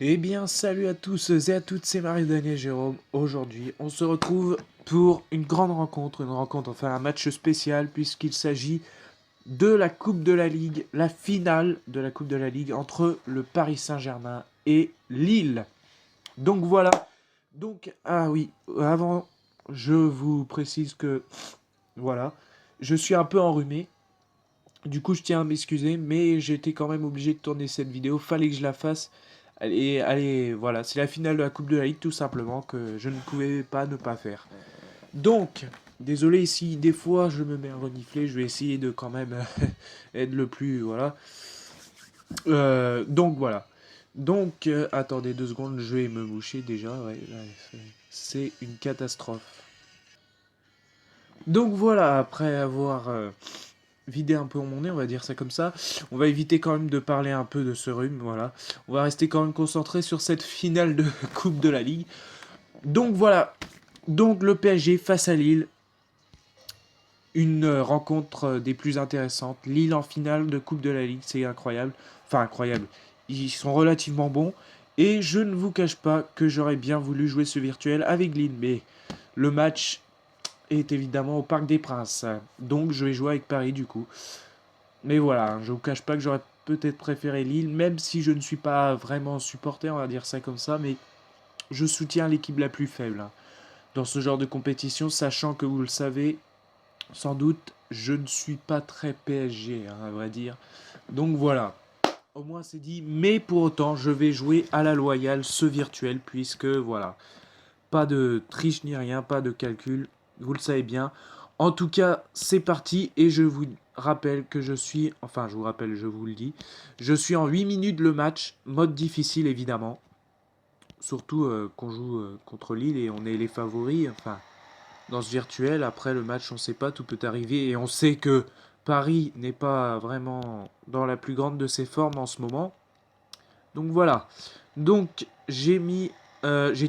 Eh bien, salut à tous et à toutes, c'est Marie-Daniel Jérôme. Aujourd'hui, on se retrouve pour une grande rencontre, enfin un match spécial, puisqu'il s'agit de la Coupe de la Ligue, la finale de la Coupe de la Ligue entre le Paris Saint-Germain et Lille. Donc voilà. Donc, ah oui, avant, je vous précise que, voilà, je suis un peu enrhumé. Du coup, je tiens à m'excuser, mais j'étais quand même obligé de tourner cette vidéo. Fallait que je la fasse. Allez, voilà, c'est la finale de la Coupe de la Ligue, tout simplement, que je ne pouvais pas ne pas faire. Donc, désolé si des fois je me mets à renifler, je vais essayer de quand même être le plus, voilà. Donc voilà. Donc, attendez 2 secondes, je vais me moucher déjà. Ouais, c'est une catastrophe. Donc voilà, après avoir vider un peu mon nez, on va dire ça comme ça. On va éviter quand même de parler un peu de ce rhume, voilà. On va rester quand même concentré sur cette finale de Coupe de la Ligue. Donc voilà, donc le PSG face à Lille, une rencontre des plus intéressantes. Lille en finale de Coupe de la Ligue, c'est incroyable. Enfin incroyable, ils sont relativement bons. Et je ne vous cache pas que j'aurais bien voulu jouer ce virtuel avec Lille, mais le match est évidemment au Parc des Princes. Donc je vais jouer avec Paris du coup. Mais voilà, je vous cache pas que j'aurais peut-être préféré Lille, même si je ne suis pas vraiment supporter, on va dire ça comme ça, mais je soutiens l'équipe la plus faible dans ce genre de compétition, sachant que vous le savez, sans doute, je ne suis pas très PSG, à vrai dire. Donc voilà, au moins c'est dit, mais pour autant, je vais jouer à la loyale ce virtuel, puisque voilà, pas de triche ni rien, pas de calcul, vous le savez bien. En tout cas, c'est parti et je vous rappelle que je suis, enfin je vous rappelle, je vous le dis, je suis en 8 minutes le match, mode difficile évidemment, surtout qu'on joue contre Lille et on est les favoris, enfin dans ce virtuel, après le match on ne sait pas, tout peut arriver et on sait que Paris n'est pas vraiment dans la plus grande de ses formes en ce moment. Donc voilà. Donc j'ai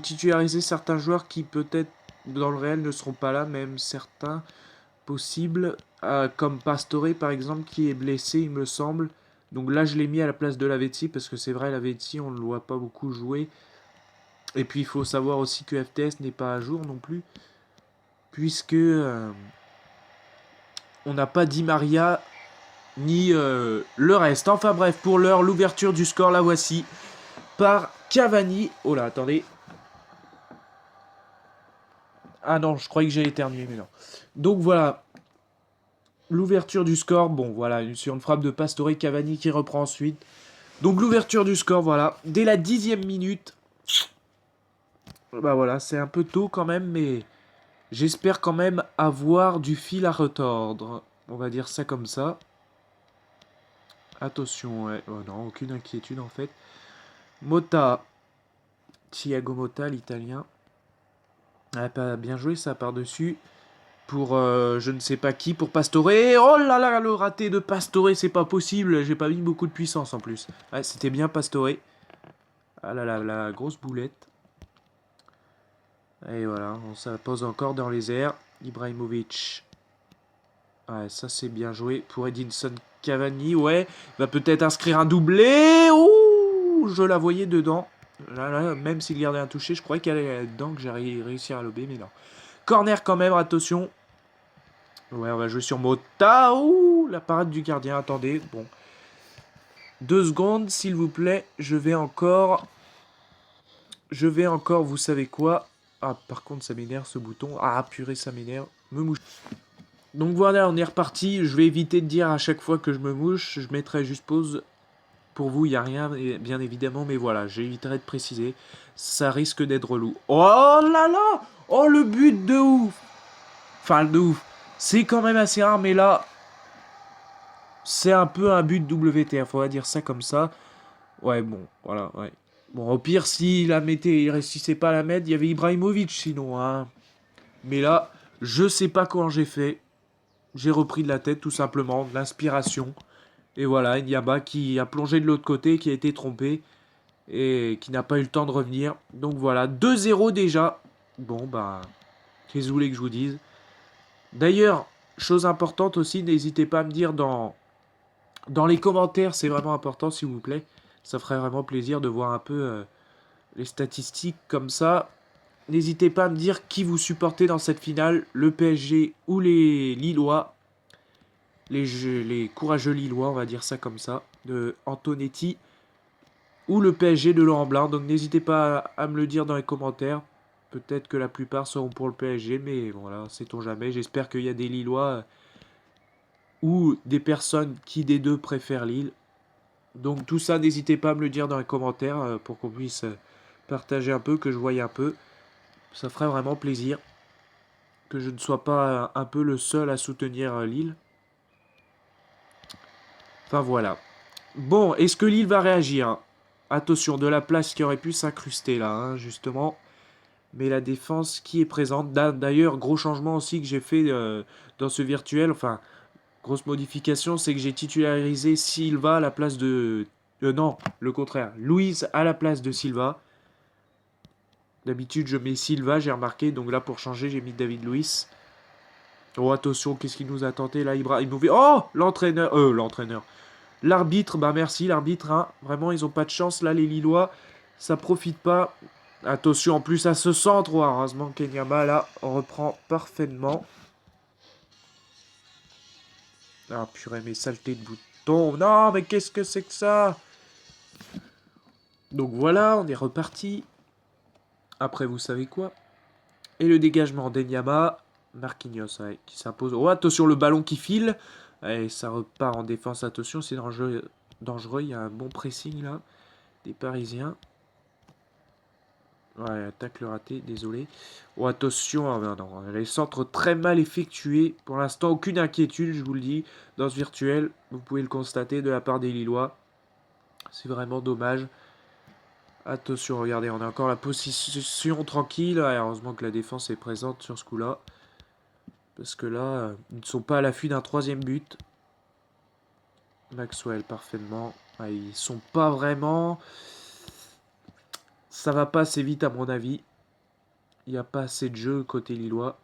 titularisé certains joueurs qui peut-être dans le réel ne seront pas là, même certains possibles, comme Pastore par exemple qui est blessé il me semble. Donc là je l'ai mis à la place de Lavezzi parce que c'est vrai Lavezzi on ne le voit pas beaucoup jouer. Et puis il faut savoir aussi que FTS n'est pas à jour non plus, puisque on n'a pas Di Maria ni le reste. Enfin bref, pour l'heure, l'ouverture du score, la voici par Cavani. Oh là, attendez. Ah non, je croyais que j'allais éternuer, mais non. Donc voilà, l'ouverture du score. Bon, voilà, sur une frappe de Pastore, Cavani qui reprend ensuite. Donc l'ouverture du score, voilà. Dès la 10e minute. Bah voilà, c'est un peu tôt quand même, mais j'espère quand même avoir du fil à retordre. On va dire ça comme ça. Attention, ouais. Oh non, aucune inquiétude en fait. Motta. Thiago Motta, l'italien. Ah, pas bien joué ça par-dessus. Pour je ne sais pas qui, pour Pastore. Oh là là, le raté de Pastore, c'est pas possible. J'ai pas mis beaucoup de puissance en plus. Ouais, c'était bien Pastore. Ah là là, la grosse boulette. Et voilà, on ça pose encore dans les airs. Ibrahimovic. Ouais, ça c'est bien joué pour Edinson Cavani. Ouais, il va peut-être inscrire un doublé. Ouh, je la voyais dedans. Là, même s'il gardait un touché, je croyais qu'elle allait dedans, que j'allais réussir à lober, mais non. Corner quand même, attention. Ouais, on va jouer sur Mota. Ouh, la parade du gardien. Attendez, bon. 2 secondes, s'il vous plaît. Je vais encore, vous savez quoi. Ah, par contre, ça m'énerve ce bouton. Ah, purée, ça m'énerve. Me mouche. Donc voilà, on est reparti. Je vais éviter de dire à chaque fois que je me mouche. Je mettrai juste pause. Pour vous, il n'y a rien, bien évidemment. Mais voilà, j'éviterai de préciser. Ça risque d'être relou. Oh là là. Oh, le but de ouf. Enfin, de ouf. C'est quand même assez rare, mais là, c'est un peu un but WTF, on va dire ça comme ça. Ouais, bon, voilà, ouais. Bon, au pire, s'il la mettait, il réussissait pas à la mettre, il y avait Ibrahimovic sinon, hein. Mais là, je sais pas comment j'ai fait. J'ai repris de la tête, tout simplement, de l'inspiration. Et voilà, Nyama qui a plongé de l'autre côté, qui a été trompé et qui n'a pas eu le temps de revenir. Donc voilà, 2-0 déjà. Bon, bah, qu'est-ce que vous voulez que je vous dise? D'ailleurs, chose importante aussi, n'hésitez pas à me dire dans les commentaires, c'est vraiment important s'il vous plaît. Ça ferait vraiment plaisir de voir un peu les statistiques comme ça. N'hésitez pas à me dire qui vous supportez dans cette finale, le PSG ou les Lillois. Les courageux Lillois, on va dire ça comme ça, de Antonetti, ou le PSG de Laurent Blanc. Donc n'hésitez pas à me le dire dans les commentaires. Peut-être que la plupart seront pour le PSG, mais voilà, sait-on jamais. J'espère qu'il y a des Lillois ou des personnes qui des deux préfèrent Lille. Donc tout ça, n'hésitez pas à me le dire dans les commentaires pour qu'on puisse partager un peu, que je voie un peu. Ça ferait vraiment plaisir que je ne sois pas un peu le seul à soutenir Lille. Enfin voilà. Bon, est-ce que Lille va réagir? Attention, de la place qui aurait pu s'incruster là, hein, justement. Mais la défense qui est présente. D'ailleurs, gros changement aussi que j'ai fait dans ce virtuel. Enfin, grosse modification, c'est que j'ai titularisé Silva à la place de... non, le contraire. Louise à la place de Silva. D'habitude, je mets Silva, j'ai remarqué. Donc là, pour changer, j'ai mis David Luiz. Oh, attention, qu'est-ce qu'il nous a tenté là, Ibrahimovic. Oh, l'entraîneur. L'arbitre, bah merci l'arbitre, hein. Vraiment, ils ont pas de chance là, les Lillois. Ça profite pas. Attention, en plus à ce centre. Oh, heureusement, Kenyama là reprend parfaitement. Ah purée, mais saleté de bouton. Non, mais qu'est-ce que c'est que ça? Donc voilà, on est reparti. Après, vous savez quoi? Et le dégagement d'Enyama. Marquinhos, ouais, qui s'impose. Oh, attention, le ballon qui file. Et ça repart en défense. Attention, c'est dangereux. Il y a un bon pressing là. Des Parisiens. Ouais, tacle raté, désolé. Oh, attention, non, les centres très mal effectués. Pour l'instant, aucune inquiétude, je vous le dis. Dans ce virtuel, vous pouvez le constater de la part des Lillois. C'est vraiment dommage. Attention, regardez, on a encore la position tranquille. Ouais, heureusement que la défense est présente sur ce coup-là. Parce que là, ils ne sont pas à l'affût d'un troisième but. Maxwell, parfaitement. Ouais, ils sont pas vraiment... Ça va pas assez vite à mon avis. Il n'y a pas assez de jeu côté Lillois.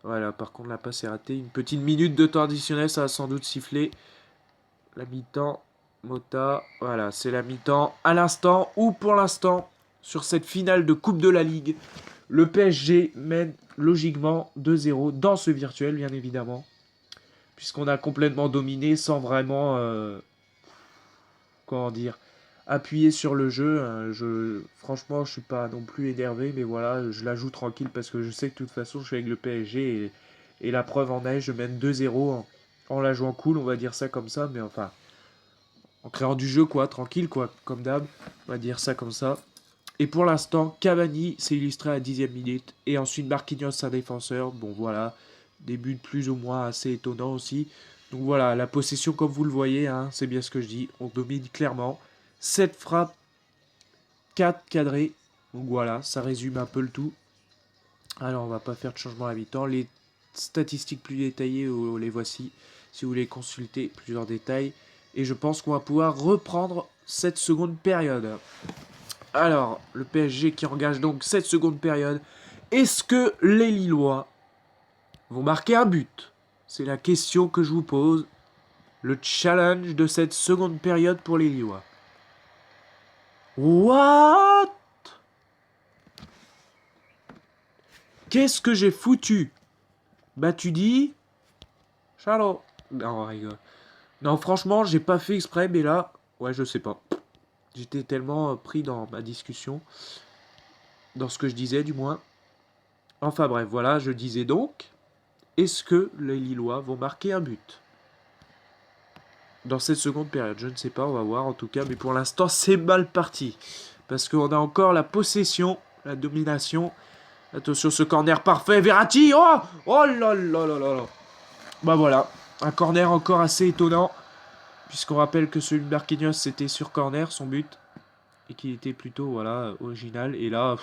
Voilà, par contre la passe est ratée. Une petite minute de temps additionnel, ça va sans doute siffler. La mi-temps, Mota. Voilà, c'est la mi-temps. À l'instant, ou pour l'instant, sur cette finale de Coupe de la Ligue, le PSG mène logiquement 2-0 dans ce virtuel, bien évidemment. Puisqu'on a complètement dominé sans vraiment... comment dire, appuyer sur le jeu. Franchement, je suis pas non plus énervé, mais voilà, je la joue tranquille parce que je sais que de toute façon, je suis avec le PSG et la preuve en est, je mène 2-0 en la jouant cool, on va dire ça comme ça, mais enfin, en créant du jeu, quoi, tranquille, quoi, comme d'hab, on va dire ça comme ça. Et pour l'instant, Cavani s'est illustré à la 10e minute, et ensuite Marquinhos, un défenseur, bon voilà, début de plus ou moins assez étonnant aussi. Donc voilà, la possession, comme vous le voyez, hein, c'est bien ce que je dis, on domine clairement. 7 frappes, 4 cadrés. Donc voilà, ça résume un peu le tout. Alors on va pas faire de changement à la mi-temps. Les statistiques plus détaillées, les voici. Si vous voulez consulter plusieurs détails. Et je pense qu'on va pouvoir reprendre cette seconde période. Alors, le PSG qui engage donc cette seconde période. Est-ce que les Lillois vont marquer un but? C'est la question que je vous pose. Le challenge de cette seconde période pour les Lillois. What? Qu'est-ce que j'ai foutu? Bah tu dis... Charlot. Non, on rigole. Non, franchement, j'ai pas fait exprès, mais là... Ouais, je sais pas. J'étais tellement pris dans ma discussion. Dans ce que je disais, du moins. Enfin bref, voilà, je disais donc... Est-ce que les Lillois vont marquer un but dans cette seconde période? Je ne sais pas, on va voir en tout cas. Mais pour l'instant, c'est mal parti. Parce qu'on a encore la possession, la domination. Attention, ce corner parfait. Verratti. Oh, oh là là là là là. Bah voilà, un corner encore assez étonnant. Puisqu'on rappelle que celui de Marquinhos, c'était sur corner, son but. Et qu'il était plutôt, voilà, original. Et là,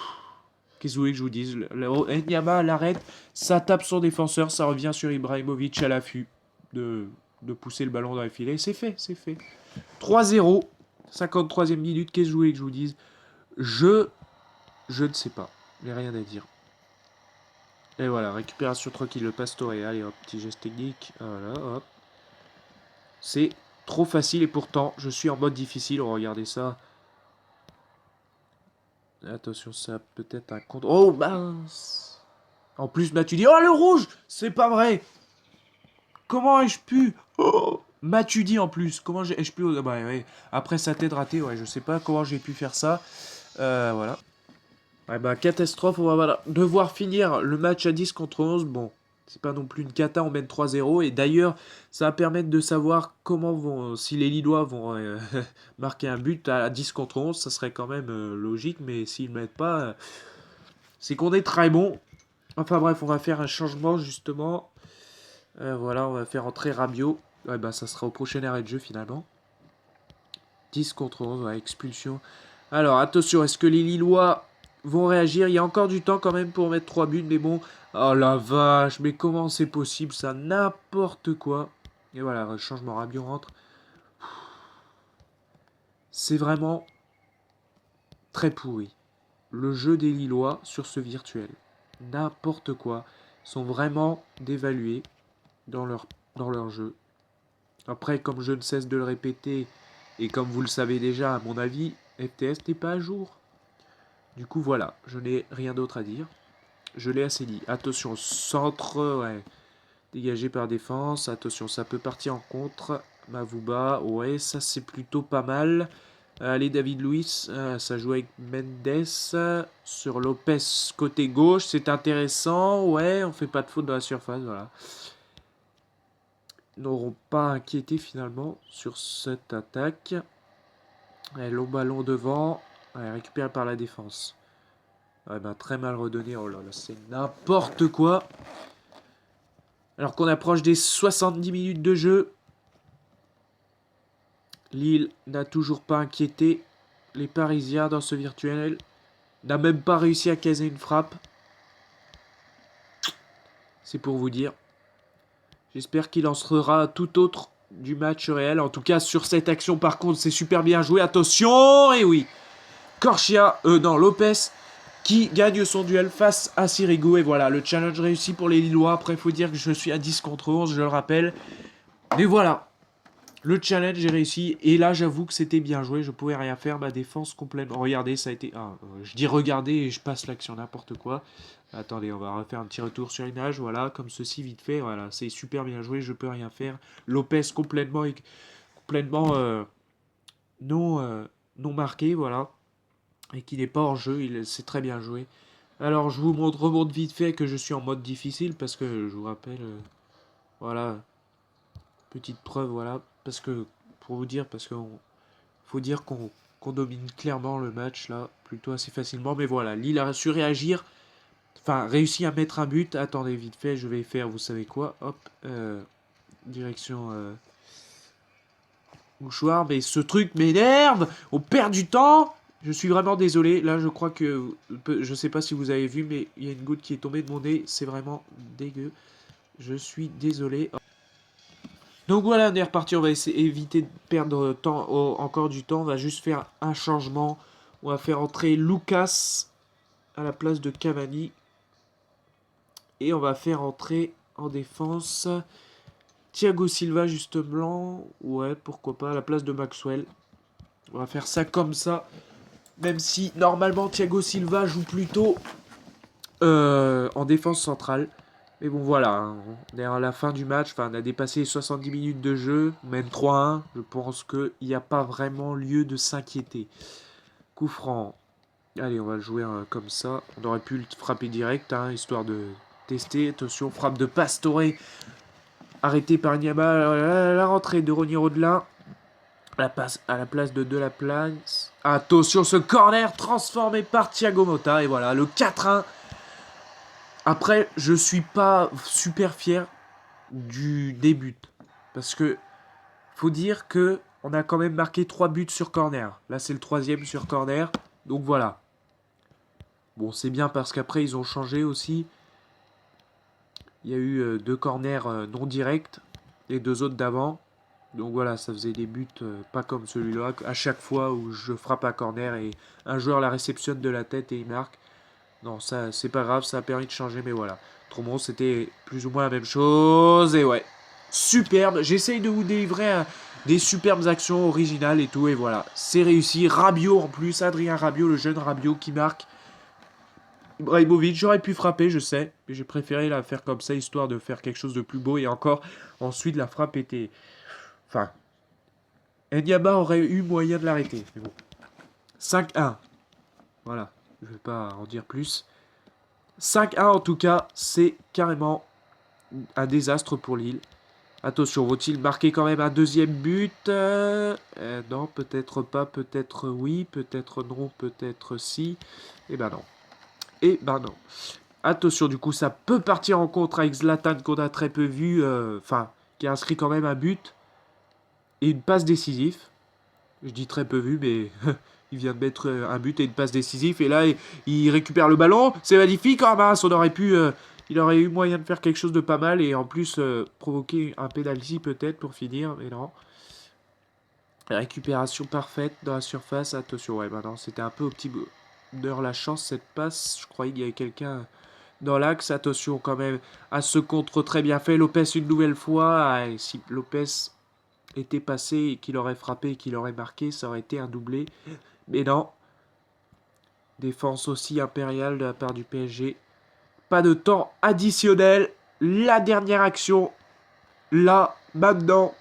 qu'est-ce que vous voulez que je vous dise? Enyama l'arrête, ça tape son défenseur, ça revient sur Ibrahimovic à l'affût de pousser le ballon dans les filets. C'est fait, c'est fait. 3-0, 53e minute, qu'est-ce que vous voulez que je vous dise? Je ne sais pas, il n'y a rien à dire. Et voilà, récupération tranquille, le Pastore. Allez hop, petit geste technique. Voilà, hop. C'est trop facile et pourtant, je suis en mode difficile. Regardez ça. Attention, ça peut-être un contre... Oh, mince. En plus, Matuidi... Oh, le rouge. C'est pas vrai. Comment ai-je pu... Oh, Matuidi en plus. Comment ai-je pu... Bah, ouais. Après sa tête ratée, ouais, je sais pas comment j'ai pu faire ça. Voilà. Ouais, bah, catastrophe. On va voilà, devoir finir le match à 10 contre 11. Bon, c'est pas non plus une cata, on mène 3-0. Et d'ailleurs, ça va permettre de savoir comment vont... Si les Lillois vont marquer un but à 10 contre 11, ça serait quand même logique. Mais s'ils ne mettent pas... c'est qu'on est très bon. Enfin bref, on va faire un changement justement. Voilà, on va faire entrer Rabiot. Ouais, bah ça sera au prochain arrêt de jeu finalement. 10 contre 11, ouais, expulsion. Alors attention, est-ce que les Lillois vont réagir? Il y a encore du temps quand même pour mettre 3 buts, mais bon. Oh la vache, mais comment c'est possible ça? N'importe quoi. Et voilà, changement, Rabiot rentre. C'est vraiment très pourri. Le jeu des Lillois sur ce virtuel. N'importe quoi. Ils sont vraiment dévalués dans leur jeu. Après, comme je ne cesse de le répéter, et comme vous le savez déjà, à mon avis, FTS n'est pas à jour. Du coup, voilà, je n'ai rien d'autre à dire. Je l'ai assez dit. Attention, centre, ouais, dégagé par défense. Attention, ça peut partir en contre. Mavouba, ouais, ça c'est plutôt pas mal. Allez, David Luiz, ça joue avec Mendes. Sur Lopez, côté gauche, c'est intéressant. Ouais, on fait pas de faute dans la surface, voilà. N'auront pas inquiété finalement sur cette attaque. Allez, long ballon devant. Allez, récupéré par la défense. Ouais, bah, très mal redonné. Oh là là, c'est n'importe quoi. Alors qu'on approche des 70 minutes de jeu. Lille n'a toujours pas inquiété les Parisiens dans ce virtuel. N'a même pas réussi à caser une frappe. C'est pour vous dire. J'espère qu'il en sera tout autre du match réel. En tout cas, sur cette action, par contre, c'est super bien joué. Attention. Et oui. Corchia, non, Lopez, qui gagne son duel face à Sirigu. Et voilà, le challenge réussi pour les Lillois. Après, il faut dire que je suis à 10 contre 11, je le rappelle. Mais voilà, le challenge est réussi. Et là, j'avoue que c'était bien joué. Je pouvais rien faire. Ma défense complètement... Regardez, ça a été... je dis regardez et je passe l'action, n'importe quoi. Attendez, on va refaire un petit retour sur l'image. Voilà, comme ceci, vite fait. Voilà, c'est super bien joué. Je peux rien faire. Lopez complètement non marqué, voilà. Et qui n'est pas hors jeu, c'est très bien joué. Alors je vous remonte vite fait que je suis en mode difficile parce que je vous rappelle, voilà, petite preuve, voilà, parce que pour vous dire, parce qu'il faut dire qu'on domine clairement le match là, plutôt assez facilement, mais voilà, Lille a su réagir, enfin réussi à mettre un but. Attendez vite fait, je vais faire, vous savez quoi, hop, direction mouchoir, mais ce truc m'énerve, on perd du temps. Je suis vraiment désolé. Là, je crois que... Je sais pas si vous avez vu, mais il y a une goutte qui est tombée de mon nez. C'est vraiment dégueu. Je suis désolé. Donc voilà, on est reparti. On va essayer éviter de perdre encore du temps. On va juste faire un changement. On va faire entrer Lucas à la place de Cavani. Et on va faire entrer en défense Thiago Silva, justement. Ouais, pourquoi pas, à la place de Maxwell. On va faire ça comme ça. Même si normalement Thiago Silva joue plutôt en défense centrale. Mais bon voilà, hein, on est à la fin du match, enfin, on a dépassé les 70 minutes de jeu, même 3-1. Je pense qu'il n'y a pas vraiment lieu de s'inquiéter. Coup franc. Allez, on va le jouer comme ça. On aurait pu le frapper direct, hein, histoire de tester. Attention, frappe de Pastore. Arrêté par Niama. La rentrée de Ronny Rodelin. À la place de Laplace. Attention, ce corner transformé par Thiago Motta. Et voilà, le 4-1. Après, je suis pas super fier du début. Parce que faut dire que on a quand même marqué 3 buts sur corner. Là, c'est le 3e sur corner. Donc voilà. Bon, c'est bien parce qu'après, ils ont changé aussi. Il y a eu 2 corners non directs. Les 2 autres d'avant. Donc voilà, ça faisait des buts pas comme celui-là. À chaque fois où je frappe à corner et un joueur la réceptionne de la tête et il marque. Non, ça c'est pas grave, ça a permis de changer, mais voilà. Tromon, c'était plus ou moins la même chose. Et ouais, superbe. J'essaye de vous délivrer des superbes actions originales et tout. Et voilà, c'est réussi. Rabiot en plus, Adrien Rabiot, le jeune Rabiot qui marque. Ibrahimovic, j'aurais pu frapper, je sais, mais j'ai préféré la faire comme ça, histoire de faire quelque chose de plus beau. Et encore, ensuite, la frappe était... Enfin, Enyama aurait eu moyen de l'arrêter. Mais bon. 5-1. Voilà, je vais pas en dire plus. 5-1 en tout cas, c'est carrément un désastre pour Lille. Attention, vont-ils marquer quand même un deuxième but non, peut-être pas, peut-être oui, peut-être non, peut-être si. Eh ben non. Eh ben non. Attention, du coup, ça peut partir en contre avec Zlatan qu'on a très peu vu. Enfin, qui a inscrit quand même un but et une passe décisive. Je dis très peu vu, mais il vient de mettre un but et une passe décisive. Et là, il récupère le ballon. C'est magnifique. Oh mince, on aurait pu... il aurait eu moyen de faire quelque chose de pas mal. Et en plus, provoquer un penalty peut-être pour finir. Mais non. Récupération parfaite dans la surface. Attention, ouais, bah non, c'était un peu au petit bonheur la chance cette passe. Je croyais qu'il y avait quelqu'un dans l'axe. Attention quand même à ce contre très bien fait. Lopez une nouvelle fois. Ah, et si Lopez était passé et qu'il aurait frappé et qu'il aurait marqué, ça aurait été un doublé. Mais non. Défense aussi impériale de la part du PSG. Pas de temps additionnel. La dernière action. Là, maintenant.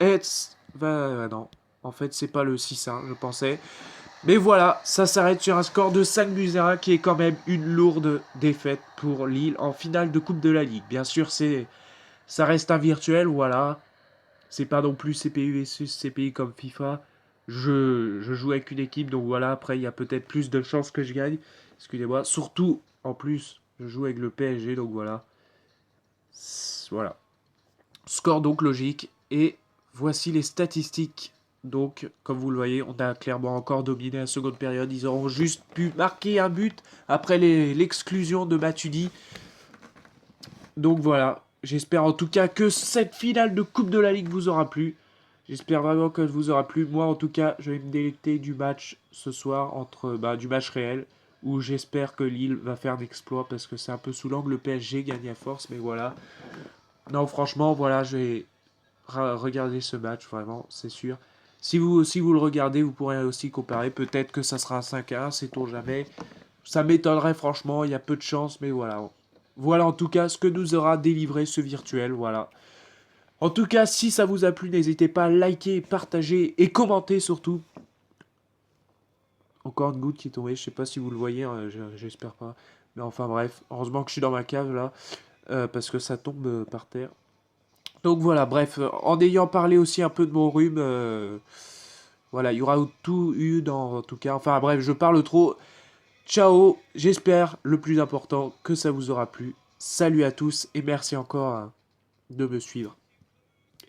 Non. En fait, c'est pas le 6-1, je pensais. Mais voilà, ça s'arrête sur un score de 5-1 qui est quand même une lourde défaite pour Lille en finale de Coupe de la Ligue. Bien sûr, ça reste un virtuel, voilà. C'est pas non plus CPU et CPI comme FIFA. Je joue avec une équipe, donc voilà, après il y a peut-être plus de chances que je gagne. Excusez-moi. Surtout, en plus, je joue avec le PSG, donc voilà. Voilà. Score donc logique. Et voici les statistiques. Donc, comme vous le voyez, on a clairement encore dominé la seconde période. Ils auront juste pu marquer un but après l'exclusion de Matuidi. Donc voilà, j'espère en tout cas que cette finale de Coupe de la Ligue vous aura plu. J'espère vraiment que vous aura plu. Moi, en tout cas, je vais me délecter du match ce soir, du match réel, où j'espère que Lille va faire un exploit, parce que c'est un peu sous l'angle, le PSG gagne à force, mais voilà. Non, franchement, voilà, je vais regarder ce match, vraiment, c'est sûr. Si vous le regardez, vous pourrez aussi comparer. Peut-être que ça sera un 5-1, sait-on jamais. Ça m'étonnerait, franchement, il y a peu de chance, mais voilà. Voilà en tout cas ce que nous aura délivré ce virtuel, voilà. En tout cas, si ça vous a plu, n'hésitez pas à liker, partager et commenter surtout. Encore une goutte qui est tombée, je sais pas si vous le voyez, hein, j'espère pas. Mais enfin bref, heureusement que je suis dans ma cave là, parce que ça tombe par terre. Donc voilà, bref, en ayant parlé aussi un peu de mon rhume, voilà, il y aura tout eu dans, en tout cas. Enfin bref, je parle trop. Ciao, j'espère le plus important que ça vous aura plu. Salut à tous et merci encore de me suivre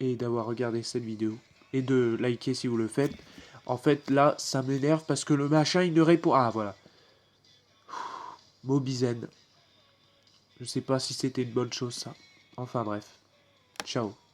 et d'avoir regardé cette vidéo et de liker si vous le faites. En fait, là, ça m'énerve parce que le machin, il ne répond... Ah, voilà. Mobizen. Je sais pas si c'était une bonne chose, ça. Enfin, bref. Ciao.